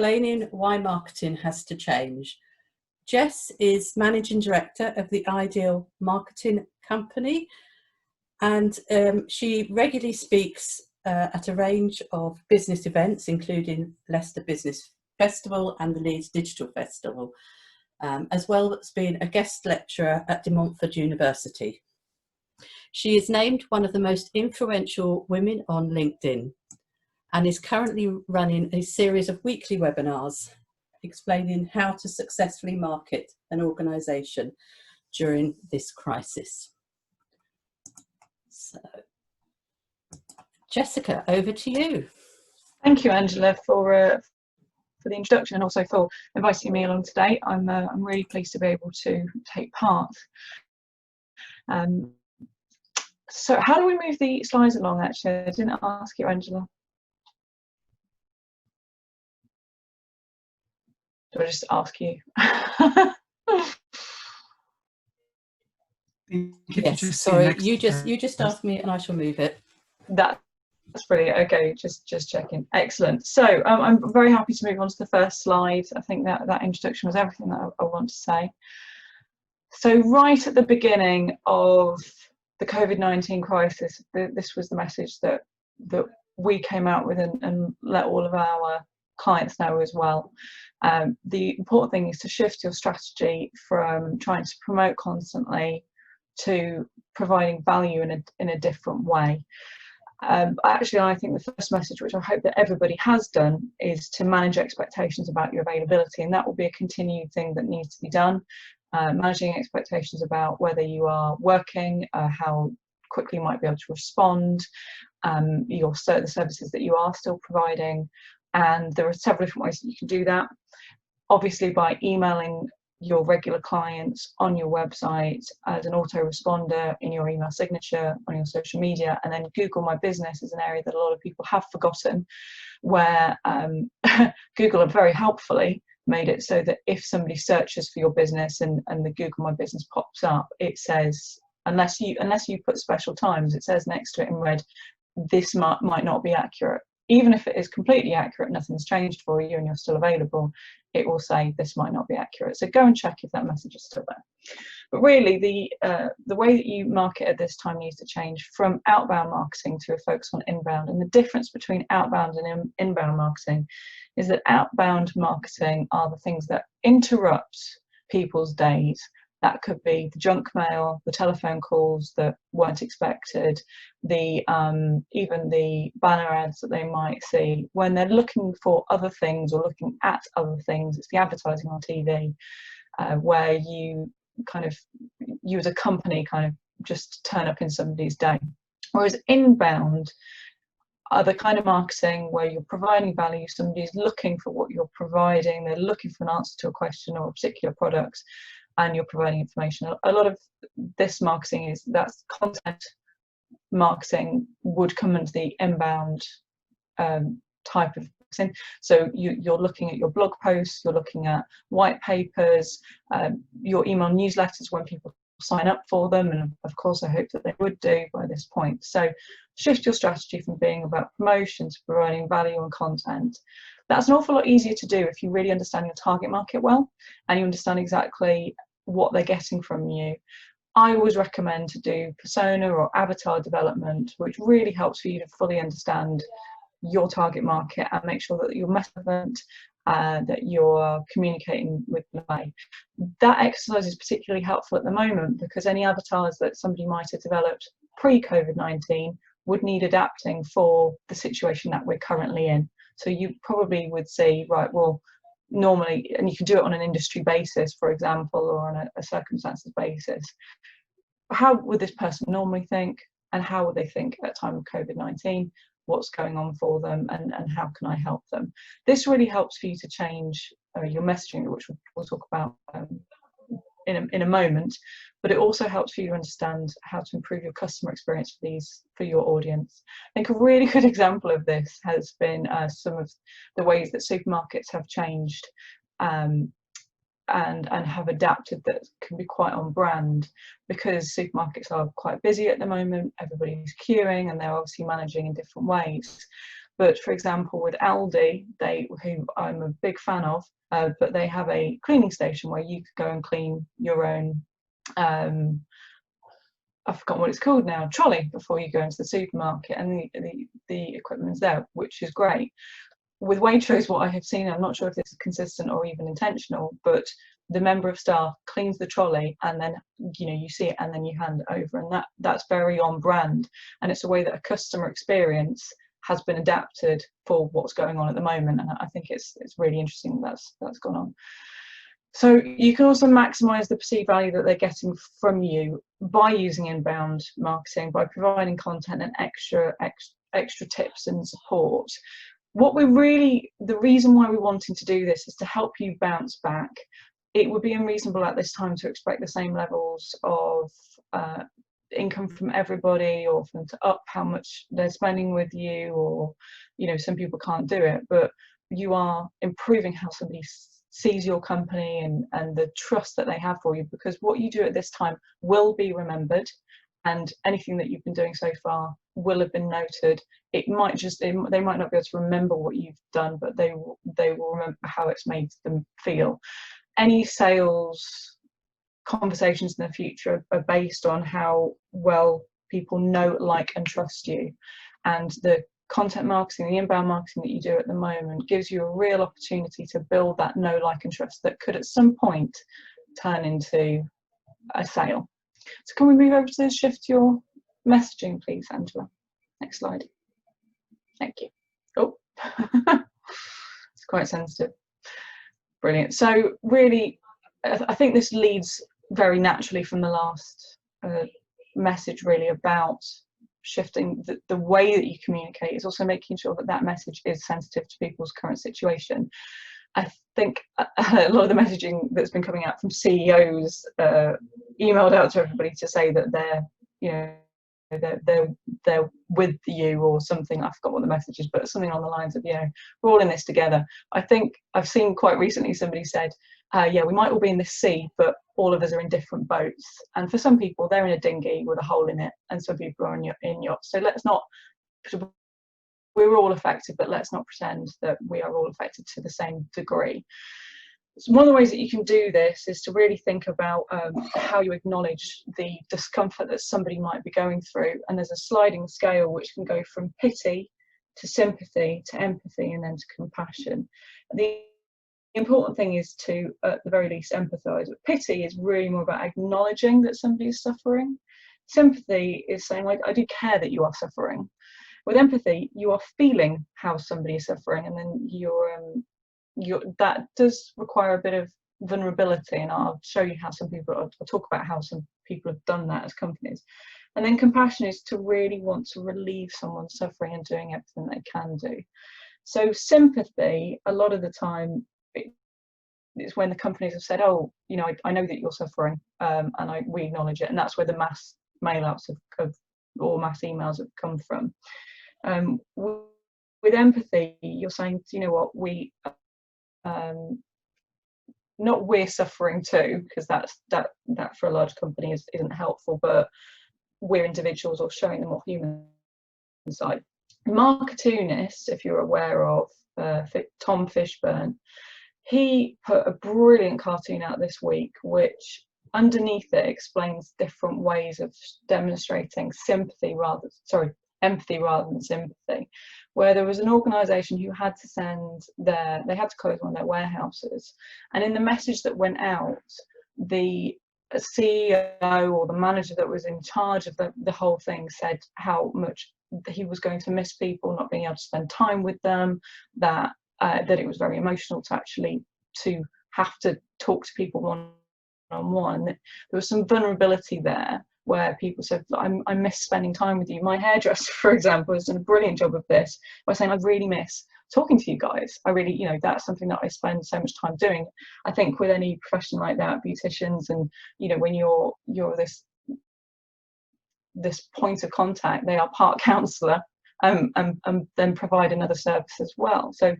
explaining why marketing has to change. Jess is Managing Director of the Ideal Marketing Company, and she regularly speaks at a range of business events, including Leicester Business Festival and the Leeds Digital Festival, as well as being a guest lecturer at Montfort University. She is named one of the most influential women on LinkedIn and is currently running a series of weekly webinars explaining how to successfully market an organisation during this crisis. So, Jessica, over to you. Thank you, Angela, for the introduction and also for inviting me along today. I'm really pleased to be able to take part. So how do we move the slides along, actually? I didn't ask you, Angela. Do I just ask you? Yes, sorry, you just asked me and I shall move it. That's brilliant. Okay, just checking. Excellent. So I'm very happy to move on to the first slide. I think that introduction was everything that I want to say. So right at the beginning of the COVID-19 crisis, this was the message that we came out with and let all of our clients know as well. The important thing is to shift your strategy from trying to promote constantly to providing value in a different way. Actually, I think the first message, which I hope that everybody has done, is to manage expectations about your availability, and that will be a continued thing that needs to be done. Managing expectations about whether you are working, how quickly you might be able to respond, the services that you are still providing, and there are several different ways that you can do that. Obviously, by emailing your regular clients on your website as an autoresponder in your email signature on your social media, and then Google My Business is an area that a lot of people have forgotten, where Google have very helpfully made it so that if somebody searches for your business and the Google My Business pops up, it says, unless you put special times, it says next to it in red, this might not be accurate. Even if it is completely accurate, nothing's changed for you and you're still available, it will say this might not be accurate. So go and check if that message is still there. But really, the way that you market at this time needs to change from outbound marketing to a focus on inbound. And the difference between outbound and inbound marketing is that outbound marketing are the things that interrupt people's days. That could be the junk mail, the telephone calls that weren't expected, even the banner ads that they might see when they're looking for other things or looking at other things. It's the advertising on TV where you as a company kind of just turn up in somebody's day. Whereas inbound are the kind of marketing where you're providing value, somebody's looking for what you're providing, they're looking for an answer to a question or a particular product, and you're providing information. A lot of this marketing that's content marketing would come into the inbound type of marketing. So you're looking at your blog posts, you're looking at white papers, your email newsletters when people sign up for them, and of course I hope that they would do by this point. So shift your strategy from being about promotion to providing value and content. That's an awful lot easier to do if you really understand your target market well and you understand exactly what they're getting from you. I always recommend to do persona or avatar development, which really helps for you to fully understand your target market and make sure that you're relevant, that you're communicating with the way. That exercise is particularly helpful at the moment because any avatars that somebody might have developed pre-COVID-19 would need adapting for the situation that we're currently in. So you probably would say, right, well, normally, and you can do it on an industry basis, for example, or on a circumstances basis. How would this person normally think, and how would they think at time of COVID-19? What's going on for them, and how can I help them? This really helps for you to change your messaging, which we'll talk about in a moment, but it also helps for you to understand how to improve your customer experience for your audience. I think a really good example of this has been some of the ways that supermarkets have changed and have adapted that can be quite on brand, because supermarkets are quite busy at the moment, everybody's queuing and they're obviously managing in different ways. But for example, with Aldi, who I'm a big fan of, but they have a cleaning station where you could go and clean your own, I've forgotten what it's called now, trolley, before you go into the supermarket, and the equipment's there, which is great. With Waitrose, what I have seen, I'm not sure if this is consistent or even intentional, but the member of staff cleans the trolley, and then you see it and then you hand it over, and that's very on brand, and it's a way that a customer experience has been adapted for what's going on at the moment, and I think it's really interesting that's gone on. So you can also maximise the perceived value that they're getting from you by using inbound marketing, by providing content and extra tips and support. The reason why we're wanting to do this is to help you bounce back. It would be unreasonable at this time to expect the same levels of income from everybody, or for them to up how much they're spending with you, or some people can't do it, but you are improving how somebody sees your company and the trust that they have for you, because what you do at this time will be remembered, and anything that you've been doing so far will have been noted. They might not be able to remember what you've done, but they will remember how it's made them feel. Any sales conversations in the future are based on how well people know, like, and trust you, and the content marketing, the inbound marketing that you do at the moment gives you a real opportunity to build that know, like, and trust that could at some point turn into a sale. So can we move over to shift your messaging, please, Angela? Next slide. Thank you. Oh, it's quite sensitive. Brilliant. So really, I think this leads very naturally from the last message, really, about shifting the way that you communicate. Is also making sure that message is sensitive to people's current situation. I think a lot of the messaging that's been coming out from CEOs emailed out to everybody to say that they're with you or something. I forgot what the message is, but something on the lines of, we're all in this together. I think I've seen quite recently somebody said, we might all be in the sea, but all of us are in different boats. And for some people, they're in a dinghy with a hole in it, and some people are in yachts. So we're all affected, but let's not pretend that we are all affected to the same degree. So one of the ways that you can do this is to really think about how you acknowledge the discomfort that somebody might be going through. And there's a sliding scale which can go from pity to sympathy to empathy and then to compassion. The important thing is to, at the very least, empathise. But pity is really more about acknowledging that somebody is suffering. Sympathy is saying, like, I do care that you are suffering. With empathy, you are feeling how somebody is suffering, and then that does require a bit of vulnerability, and I'll show you how I'll talk about how some people have done that as companies. And then compassion is to really want to relieve someone's suffering and doing everything they can do. So sympathy, a lot of the time, it's when the companies have said, I know that you're suffering, and we acknowledge it, and that's where the mass mail outs or mass emails have come from. With empathy, you're saying, what, we're suffering too, because that for a large company isn't helpful, but we're individuals, or showing them more human side. Marketoonist, if you're aware of Tom Fishburne, he put a brilliant cartoon out this week, which underneath it explains different ways of demonstrating empathy rather than sympathy, where there was an organisation who had to they had to close one of their warehouses, and in the message that went out, the CEO or the manager that was in charge of the whole thing said how much he was going to miss people, not being able to spend time with them, that it was very emotional to have to talk to people one-on-one. There was some vulnerability there, where people said, I miss spending time with you. My hairdresser, for example, has done a brilliant job of this by saying, I really miss talking to you guys. I really, that's something that I spend so much time doing. I think with any profession like that, beauticians, and when you're this point of contact, they are part counsellor, and then provide another service as well. So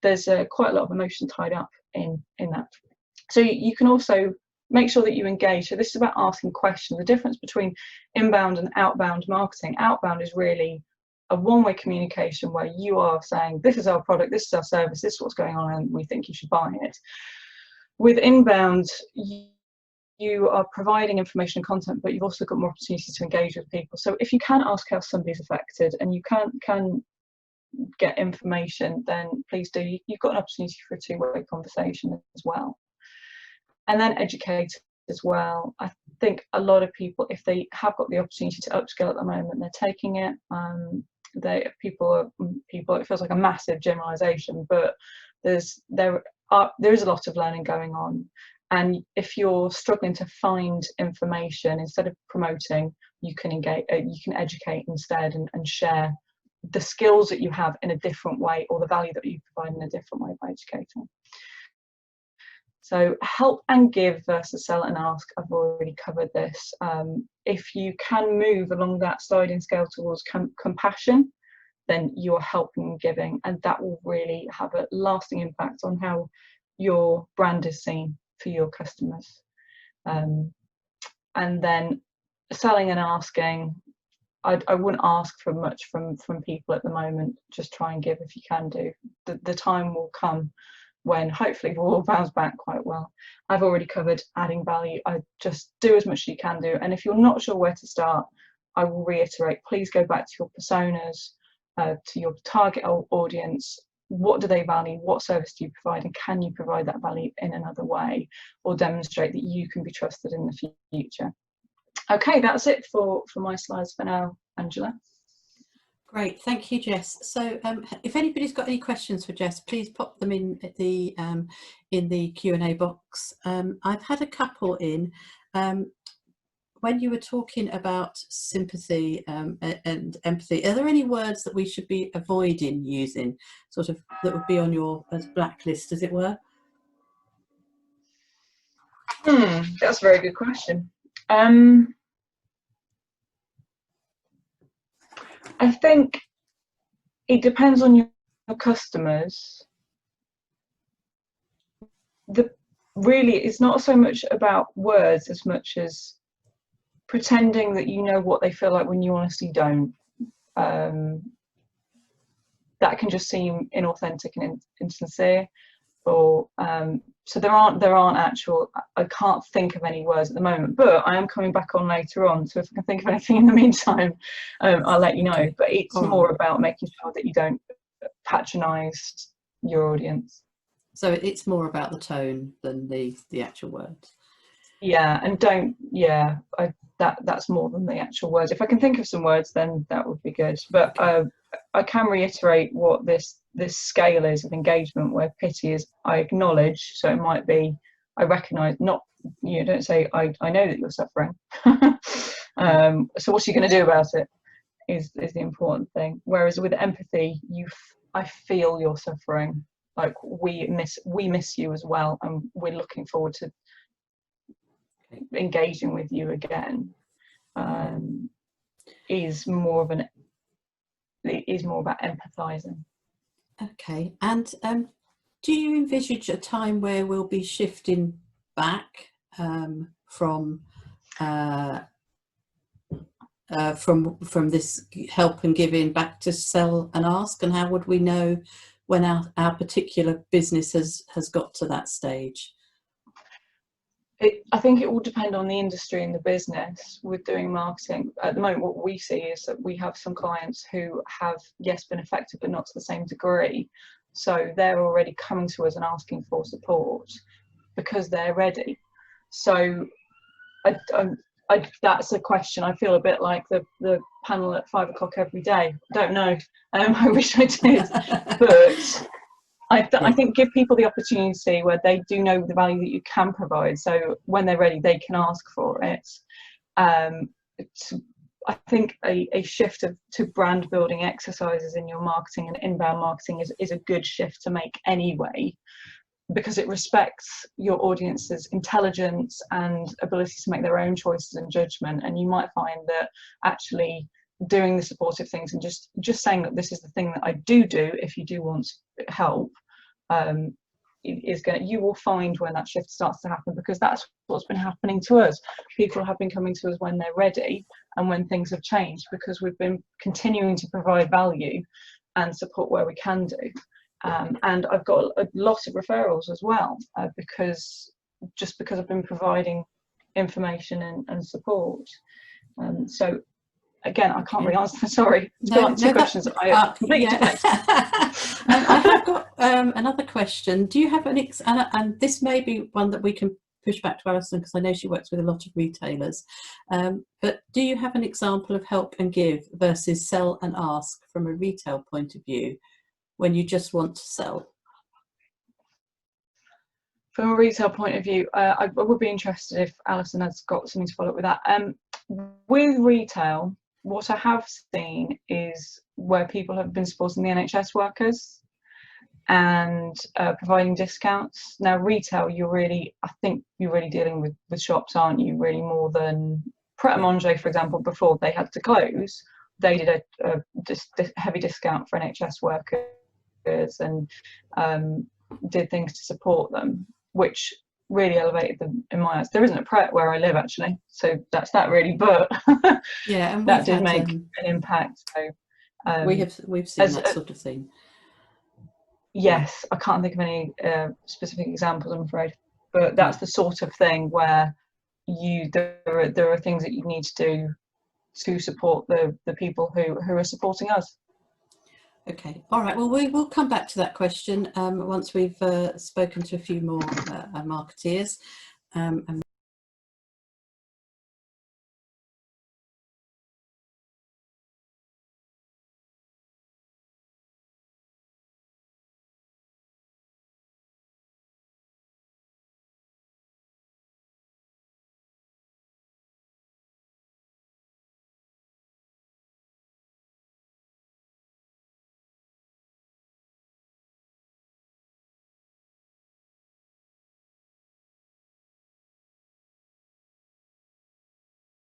there's quite a lot of emotion tied up in that. So you can also make sure that you engage. So this is about asking questions. The difference between inbound and outbound marketing. Outbound is really a one-way communication where you are saying, this is our product, this is our service, this is what's going on, and we think you should buy it. With inbound, you are providing information and content, but you've also got more opportunities to engage with people. So if you can ask how somebody's affected and you can get information, then please do. You've got an opportunity for a two-way conversation as well. And then educate as well. I think a lot of people, if they have got the opportunity to upskill at the moment, they're taking it. People, it feels like a massive generalization, but there is a lot of learning going on. And if you're struggling to find information, instead of promoting, you can engage, you can educate instead, and share the skills that you have in a different way, or the value that you provide in a different way by educating. So help and give versus sell and ask, I've already covered this. If you can move along that sliding scale towards compassion, then you're helping and giving, and that will really have a lasting impact on how your brand is seen for your customers. And then selling and asking, I wouldn't ask for much from people at the moment. Just try and give if you can do. The time will come when hopefully we'll all bounce back quite well. I've already covered adding value. I just do as much as you can do. And if you're not sure where to start, I will reiterate, please go back to your personas, to your target audience. What do they value? What service do you provide? And can you provide that value in another way, or demonstrate that you can be trusted in the future? Okay, that's it for my slides for now, Angela. Great, thank you, Jess. So if anybody's got any questions for Jess, please pop them in the Q&A box. I've had a couple in. When you were talking about sympathy and empathy, are there any words that we should be avoiding using, sort of, that would be on your blacklist, as it were? That's a very good question. I think it depends on your customers. Really, it's not so much about words as much as pretending that you know what they feel like when you honestly don't. That can just seem inauthentic and insincere. Or so there aren't actual, I can't think of any words at the moment, but I am coming back on later on, so if I can think of anything in the meantime, I'll let you know. Okay. But it's more about making sure that you don't patronize your audience. So it's more about the tone than the actual words. Yeah, and that's more than the actual words. If I can think of some words, then that would be good. But I can reiterate what this scale is of engagement, where pity is I acknowledge, so it might be I recognise, not, you don't say I know that you're suffering. So what are you going to do about it is the important thing. Whereas with empathy, I feel you're suffering. Like we miss you as well, and we're looking forward to engaging with you again. Is more about empathizing. Okay, and do you envisage a time where we'll be shifting back from this help and giving back to sell and ask, and how would we know when our particular business has got to that stage? I think it will depend on the industry and the business. With doing marketing at the moment, what we see is that we have some clients who have, yes, been affected, but not to the same degree. So they're already coming to us and asking for support because they're ready. So that's a question. I feel a bit like the panel at 5 o'clock every day. Don't know. I wish I did, but I think give people the opportunity where they do know the value that you can provide. So when they're ready, they can ask for it. I think a shift to brand building exercises in your marketing and inbound marketing is a good shift to make anyway, because it respects your audience's intelligence and ability to make their own choices and judgment. And you might find that actually doing the supportive things and just saying that this is the thing that I do if you do want help, you will find when that shift starts to happen, because that's what's been happening to us. People have been coming to us when they're ready, and when things have changed, because we've been continuing to provide value and support where we can do. And I've got a lot of referrals as well, because I've been providing information and support. So again, I can't really answer. Sorry, it's been like two questions. I completely deflect. I have got another question. Do you have and this may be one that we can push back to Alison, because I know she works with a lot of retailers, but do you have an example of help and give versus sell and ask from a retail point of view when you just want to sell? From a retail point of view, I would be interested if Alison has got something to follow up with that. With retail, what I have seen is where people have been supporting the NHS workers and providing discounts. Now, retail, I think you're really dealing with shops, aren't you? Really, more than Pret a Manger, for example, before they had to close, they did a heavy discount for NHS workers and did things to support them, which really elevated them in my eyes. There isn't a Pret where I live, actually, so that's that really, but yeah, and that did make an impact. So we've seen that sort of thing. Yes, I can't think of any specific examples, I'm afraid, but that's the sort of thing where there are things that you need to do to support the people who are supporting us. Okay, all right. Well, we will come back to that question once we've spoken to a few more marketeers. And